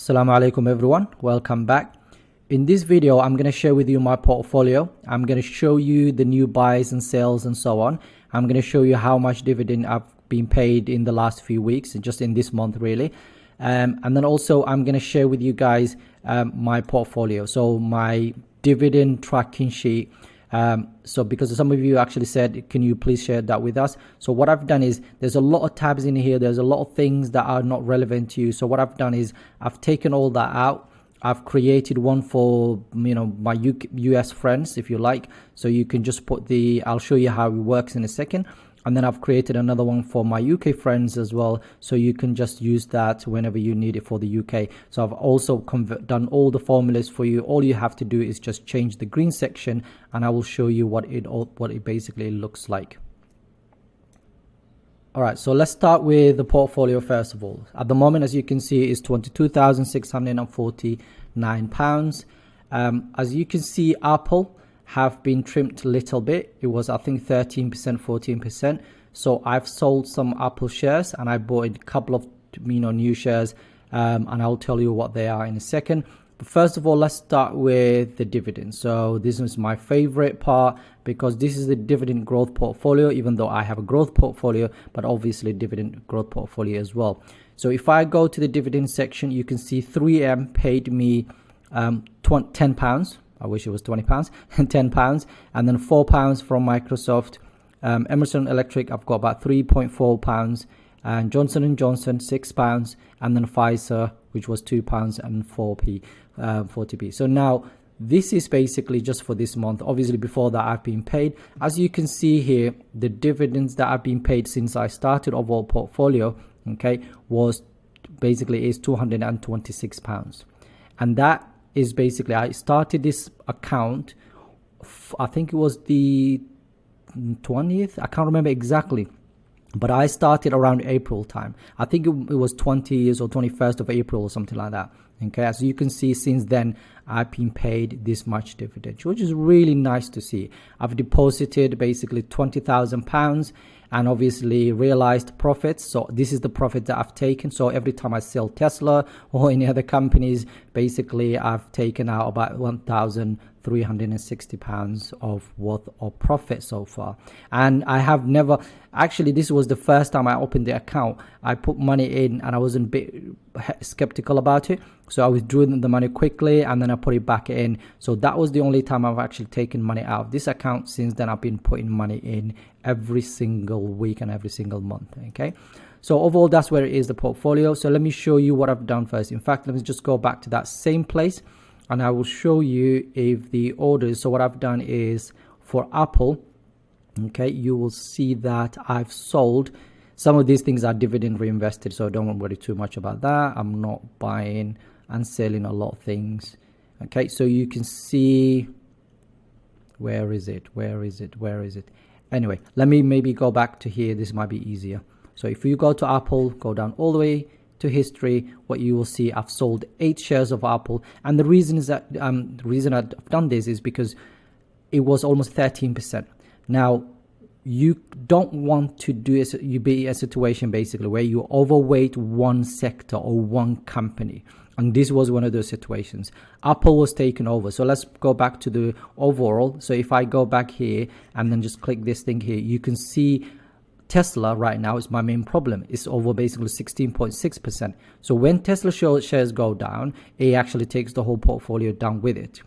Assalamu Alaikum everyone, welcome back. In this video I'm going to share with you my portfolio. I'm going to show you the new buys and sales and so on. I'm going to show you how much dividend I've been paid in the last few weeks, just in this month really. And then also I'm going to share with you guys my portfolio, so my dividend tracking sheet. So because some of you actually said, can you please share that with us? So what I've done is there's a lot of tabs in here. There's a lot of things that are not relevant to you. So what I've done is I've taken all that out. I've created one for, my US friends, if you like. So you can just put I'll show you how it works in a second. And then I've created another one for my UK friends as well, so you can just use that whenever you need it for the UK. So I've also done all the formulas for you. All you have to do is just change the green section, and I will show you what it basically looks like. All right, so let's start with the portfolio first of all. At the moment, as you can see, is £22,649. As you can see, Apple have been trimmed a little bit. It was, I think, 13%, 14%. So I've sold some Apple shares and I bought a couple of new shares, and I'll tell you what they are in a second. But first of all, let's start with the dividend. So this is my favorite part, because this is the dividend growth portfolio, even though I have a growth portfolio, but obviously dividend growth portfolio as well. So if I go to the dividend section, you can see 3M paid me £10. I wish it was £20 and £10, and then £4 from Microsoft. Emerson Electric, I've got about £3.4, and Johnson & Johnson £6, and then Pfizer, which was £2 and 40p. So now this is basically just for this month. Obviously before that I've been paid. As you can see here, the dividends that I've been paid since I started overall portfolio, was basically is £226, and that is basically, I started this account, I think it was the 20th, I can't remember exactly, but I started around April time. I think it was 20th or 21st of April or something like that. As you can see, since then I've been paid this much dividend, which is really nice to see. I've deposited basically £20,000 and obviously realized profits. So this is the profit that I've taken. So every time I sell Tesla or any other companies, basically I've taken out about £1,360 of worth of profit so far. And I have never, actually this was the first time I opened the account. I put money in and I was a bit skeptical about it, so I withdrew the money quickly and then I put it back in. So that was the only time I've actually taken money out of this account. Since then I've been putting money in every single week and every single month. So overall, that's where it is, the portfolio. So let me show you what I've done first. In fact, let me just go back to that same place and I will show you if the orders. So what I've done is for Apple, you will see that I've sold. Some of these things are dividend reinvested, so don't worry too much about that. I'm not buying and selling a lot of things. So you can see, where is it? Anyway, let me maybe go back to here. This might be easier. So if you go to Apple, go down all the way to history, what you will see, I've sold 8 shares of Apple. And the reason is that the reason I've done this is because it was almost 13%. Now, you don't want to be a situation basically where you overweight one sector or one company, and this was one of those situations. Apple was taken over. So let's go back to the overall. So if I go back here and then just click this thing here, you can see Tesla right now is my main problem. It's over basically 16.6%. So when Tesla shares go down, it actually takes the whole portfolio down with it.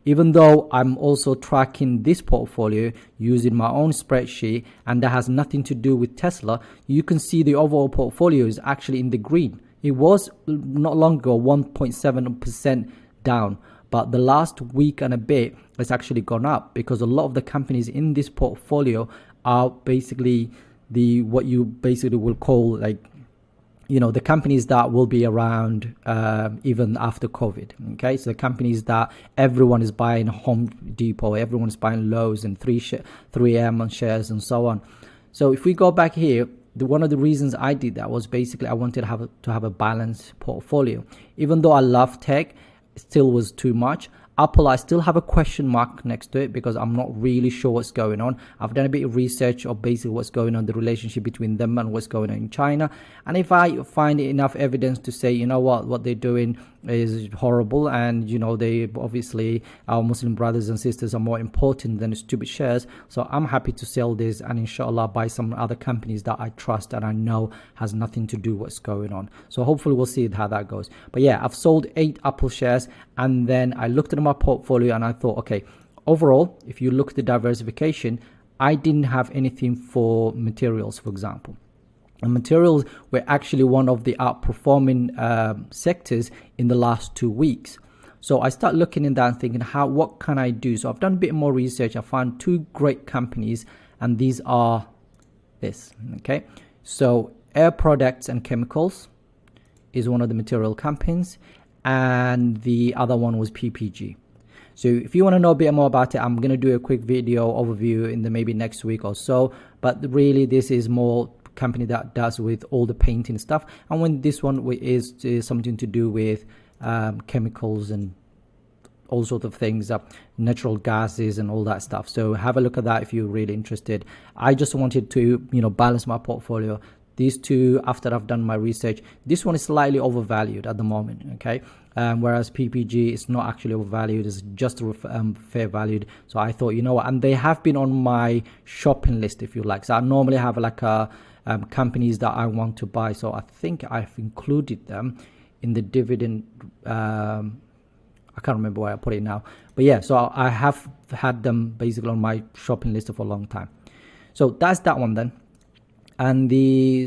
Even though I'm also tracking this portfolio using my own spreadsheet, and that has nothing to do with Tesla, you can see the overall portfolio is actually in the green. It was not long ago 1.7% down, but the last week and a bit it's actually gone up, because a lot of the companies in this portfolio are basically what you basically will call the companies that will be around even after COVID. So the companies that everyone is buying, Home Depot, everyone is buying Lowe's and 3M on shares and so on. So if we go back here, one of the reasons I did that was basically I wanted to have a balanced portfolio. Even though I love tech, it still was too much. Apple, I still have a question mark next to it because I'm not really sure what's going on. I've done a bit of research of basically what's going on, the relationship between them and what's going on in China. And if I find enough evidence to say, you know what they're doing is horrible, and you know, they obviously, our Muslim brothers and sisters are more important than stupid shares, so I'm happy to sell this and inshallah buy some other companies that I trust and I know has nothing to do what's going on. So hopefully we'll see how that goes. But yeah, I've sold 8 Apple shares, and then I looked at my portfolio and I thought, okay, overall, if you look at the diversification, I didn't have anything for materials, for example. And materials were actually one of the outperforming sectors in the last 2 weeks. So I start looking in that and thinking, what can I do? So I've done a bit more research. I found 2 great companies, and these are this. Okay, so Air Products and Chemicals is one of the material companies, and the other one was PPG. So if you want to know a bit more about it, I'm going to do a quick video overview in the maybe next week or so. But really, this is more company that does with all the painting stuff, and when this one is something to do with chemicals and all sorts of things, natural gases and all that stuff. So have a look at that if you're really interested. I just wanted to, you know, balance my portfolio. These 2, after I've done my research, this one is slightly overvalued at the moment, okay, whereas PPG is not actually overvalued, it's just fair valued. So I thought, you know what, and they have been on my shopping list, if you like. So I normally have like a companies that I want to buy, so I think I've included them in the dividend. I can't remember where I put it now, but yeah, so I have had them basically on my shopping list for a long time. So that's that one then. And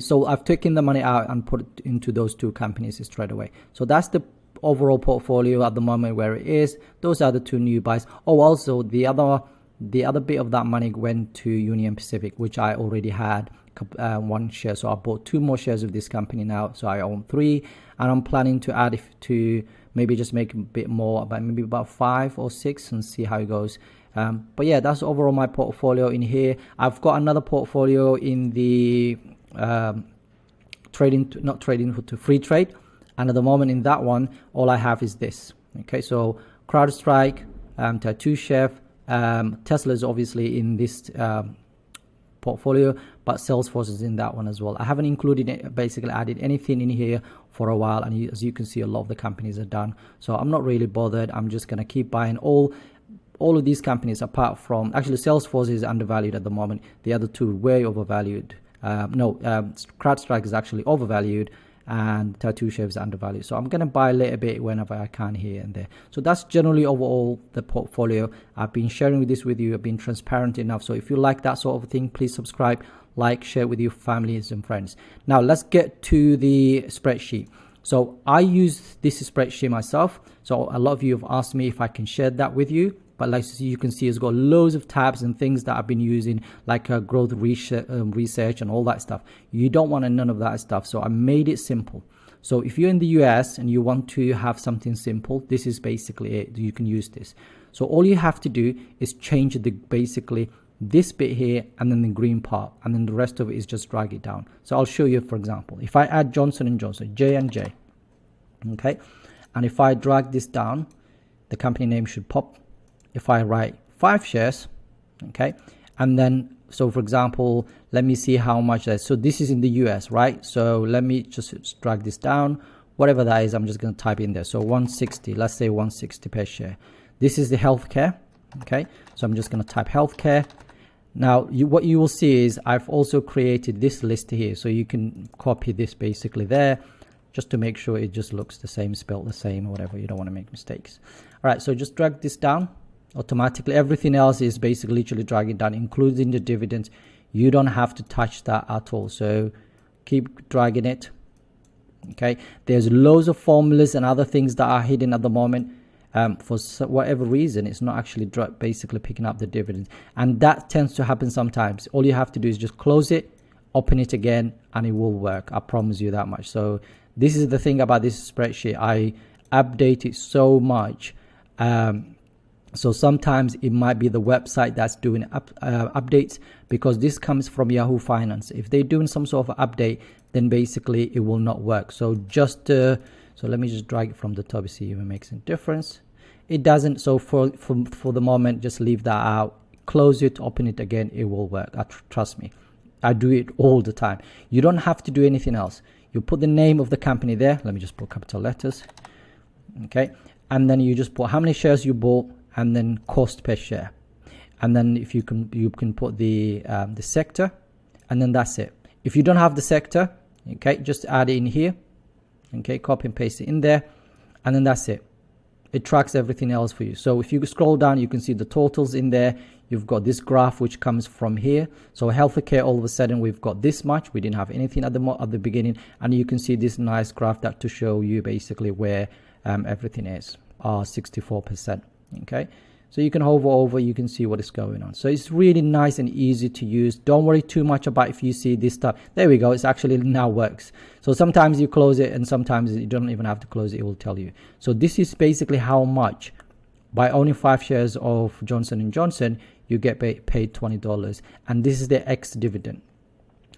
so I've taken the money out and put it into those 2 companies straight away. So that's the overall portfolio at the moment where it is. Those are the 2 new buys. Oh, also the other bit of that money went to Union Pacific, which I already had 1 share. So I bought 2 more shares of this company now. So I own 3, and I'm planning to add it to maybe just make a bit more, maybe about 5 or 6 and see how it goes. But yeah, that's overall my portfolio in here. I've got another portfolio in the Freetrade, and at the moment in that one, all I have is this. Okay, so CrowdStrike, Tattoo Chef, Tesla is obviously in this portfolio, but Salesforce is in that one as well. I haven't included it, basically added anything in here for a while, and as you can see, a lot of the companies are done. So I'm not really bothered. I'm just gonna keep buying all of these companies, apart from actually Salesforce is undervalued at the moment. The other 2 way overvalued. CrowdStrike is actually overvalued, and Tattoo Chef is undervalued. So I'm going to buy a little bit whenever I can here and there. So that's generally overall the portfolio. I've been sharing this with you. I've been transparent enough. So if you like that sort of thing, please subscribe, like, share with your families and friends. Now let's get to the spreadsheet. So I use this spreadsheet myself. So a lot of you have asked me if I can share that with you. But like you can see, it's got loads of tabs and things that I've been using, like growth research and all that stuff. You don't want none of that stuff. So I made it simple. So if you're in the US and you want to have something simple, this is basically it. You can use this. So all you have to do is change basically this bit here and then the green part, and then the rest of it is just drag it down. So I'll show you, for example, if I add Johnson & Johnson, J&J, okay, and if I drag this down, the company name should pop. If I write 5 shares, okay, and then, so for example, let me see how much that is. So this is in the US, right? So let me just drag this down, whatever that is, I'm just going to type in there. So 160, let's say 160 per share. This is the healthcare, okay, so I'm just going to type healthcare. Now what you will see is I've also created this list here, so you can copy this basically there, just to make sure it just looks the same, spelled the same, or whatever. You don't want to make mistakes. All right, so just drag this down. Automatically, everything else is basically literally dragging down, including the dividends. You don't have to touch that at all, so keep dragging it. Okay, there's loads of formulas and other things that are hidden at the moment. For whatever reason, it's not actually basically picking up the dividends, and that tends to happen sometimes. All you have to do is just close it, open it again, and it will work. I promise you that much. So this is the thing about this spreadsheet. I update it so much. So sometimes it might be the website that's doing updates, because this comes from Yahoo Finance. If they're doing some sort of update, then basically it will not work. So just so let me just drag it from the top, see if it makes a difference. it doesn't. So for the moment, just leave that out, close it, open it again, it will work. Trust me, I do it all the time. You don't have to do anything else. You put the name of the company there. Let me just put capital letters. Okay, and then you just put how many shares you bought and then cost per share. And then if you can put the sector, and then that's it. If you don't have the sector, okay, just add it in here. Okay, copy and paste it in there, and then that's it. It tracks everything else for you. So if you scroll down, you can see the totals in there. You've got this graph which comes from here. So healthcare, all of a sudden we've got this much. We didn't have anything at the beginning, and you can see this nice graph that to show you basically where everything is. 64%. Okay, so you can hover over, you can see what is going on. So it's really nice and easy to use. Don't worry too much about if you see this stuff. There we go, it's actually now works. So sometimes you close it and sometimes you don't even have to close it, it will tell you. So this is basically how much by owning 5 shares of Johnson & Johnson you get paid $20, and this is the ex-dividend.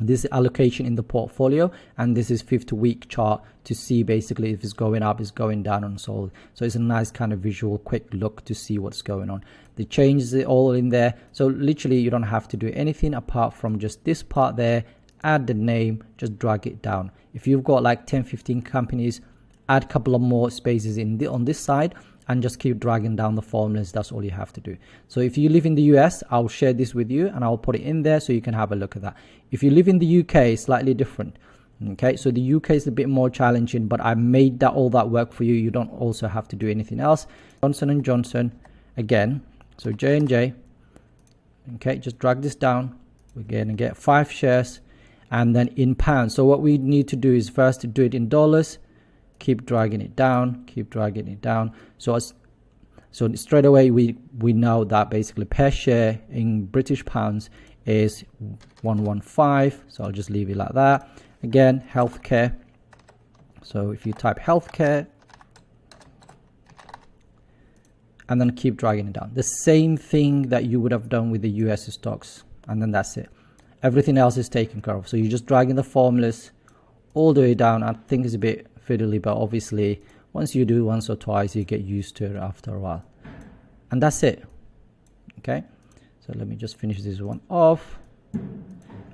This is allocation in the portfolio, and this is 50-week chart to see basically if it's going up, it's going down, and so on. So it's a nice kind of visual quick look to see what's going on. The changes are all in there, so literally you don't have to do anything apart from just this part there. Add the name, just drag it down. If you've got like 10-15 companies, add a couple of more spaces on this side and just keep dragging down the formulas. That's all you have to do. So if you live in the US, I'll share this with you and I'll put it in there so you can have a look at that. If you live in the UK, it's slightly different. Okay, so the UK is a bit more challenging, but I made all that work for you. You don't also have to do anything else. Johnson & Johnson again, so J&J. Okay, just drag this down. We're going to get 5 shares and then in pounds. So what we need to do is first to do it in dollars. Keep dragging it down, keep dragging it down. So straight away we know that basically per share in British pounds is 115. So I'll just leave it like that. Again, healthcare. So if you type healthcare and then keep dragging it down, the same thing that you would have done with the US stocks, and then that's it. Everything else is taken care of. So you're just dragging the formulas all the way down. I think it's a bit fiddly, but obviously once you do once or twice you get used to it after a while, and that's it. Okay, so let me just finish this one off,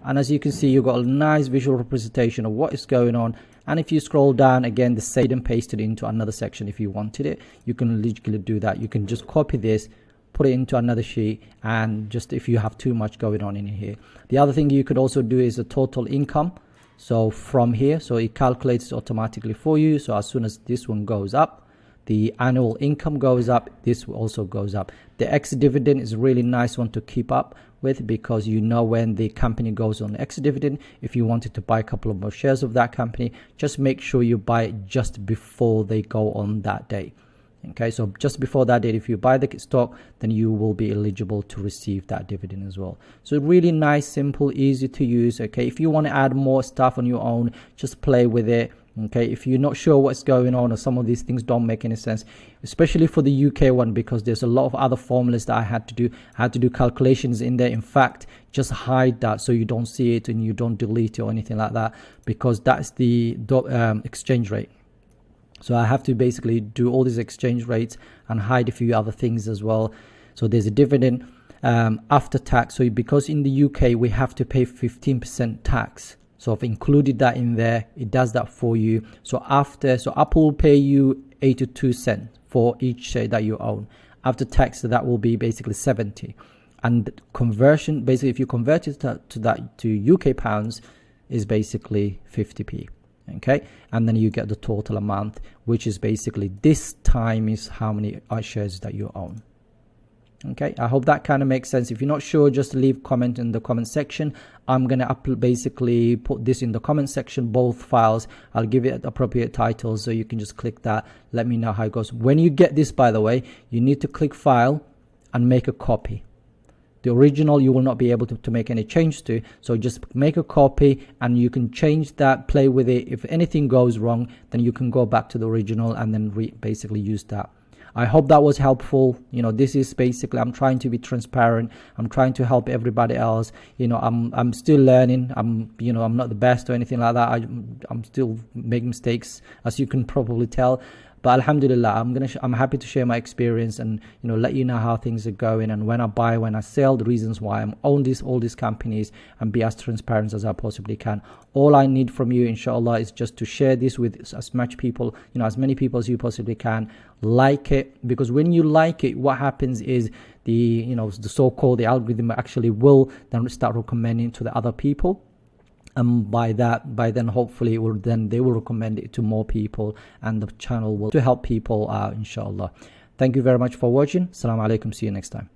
and as you can see you've got a nice visual representation of what is going on. And if you scroll down again, the same and paste it into another section. If you wanted it, you can literally do that. You can just copy this, put it into another sheet, and just if you have too much going on in here. The other thing you could also do is a total income. So from here, so it calculates automatically for you. So as soon as this one goes up, the annual income goes up, this also goes up. The ex-dividend is a really nice one to keep up with, because you know when the company goes on ex-dividend, if you wanted to buy a couple of more shares of that company, just make sure you buy it just before they go on that day. Okay, so just before that date, if you buy the stock, then you will be eligible to receive that dividend as well. So really nice, simple, easy to use. Okay, if you want to add more stuff on your own, just play with it. Okay, if you're not sure what's going on or some of these things don't make any sense, especially for the UK one, because there's a lot of other formulas that I had to do calculations in there. In fact, just hide that so you don't see it and you don't delete it or anything like that, because that's the exchange rate. So I have to basically do all these exchange rates and hide a few other things as well. So there's a dividend after tax. So because in the UK we have to pay 15% tax. So I've included that in there. It does that for you. So Apple will pay you 82 cents for each share that you own. After tax, that will be basically 70. And conversion, basically if you convert it to UK pounds, is basically 50p. Okay, and then you get the total amount, which is basically this time is how many shares that you own. Okay, I hope that kind of makes sense. If you're not sure, just leave a comment in the comment section. I'm gonna basically put this in the comment section, both files. I'll give it appropriate titles, so you can just click that. Let me know how it goes. When you get this, by the way, you need to click file and make a copy. The original you will not be able to make any change to, so just make a copy and you can change that, play with it. If anything goes wrong, then you can go back to the original and then basically use that. I hope that was helpful. You know, this is basically, I'm trying to be transparent. I'm trying to help everybody else. You know, I'm still learning. I'm not the best or anything like that. I'm still making mistakes, as you can probably tell. But alhamdulillah, I'm happy to share my experience and let you know how things are going, and when I buy, when I sell, the reasons why I'm own all these companies, and be as transparent as I possibly can. All I need from you, inshallah, is just to share this with as much people, as many people as you possibly can. Like it, because when you like it, what happens is the so-called the algorithm actually will then start recommending to the other people. And by then hopefully they will recommend it to more people, and the channel will to help people out, inshallah. Thank you very much for watching. Assalamu alaikum. See you next time.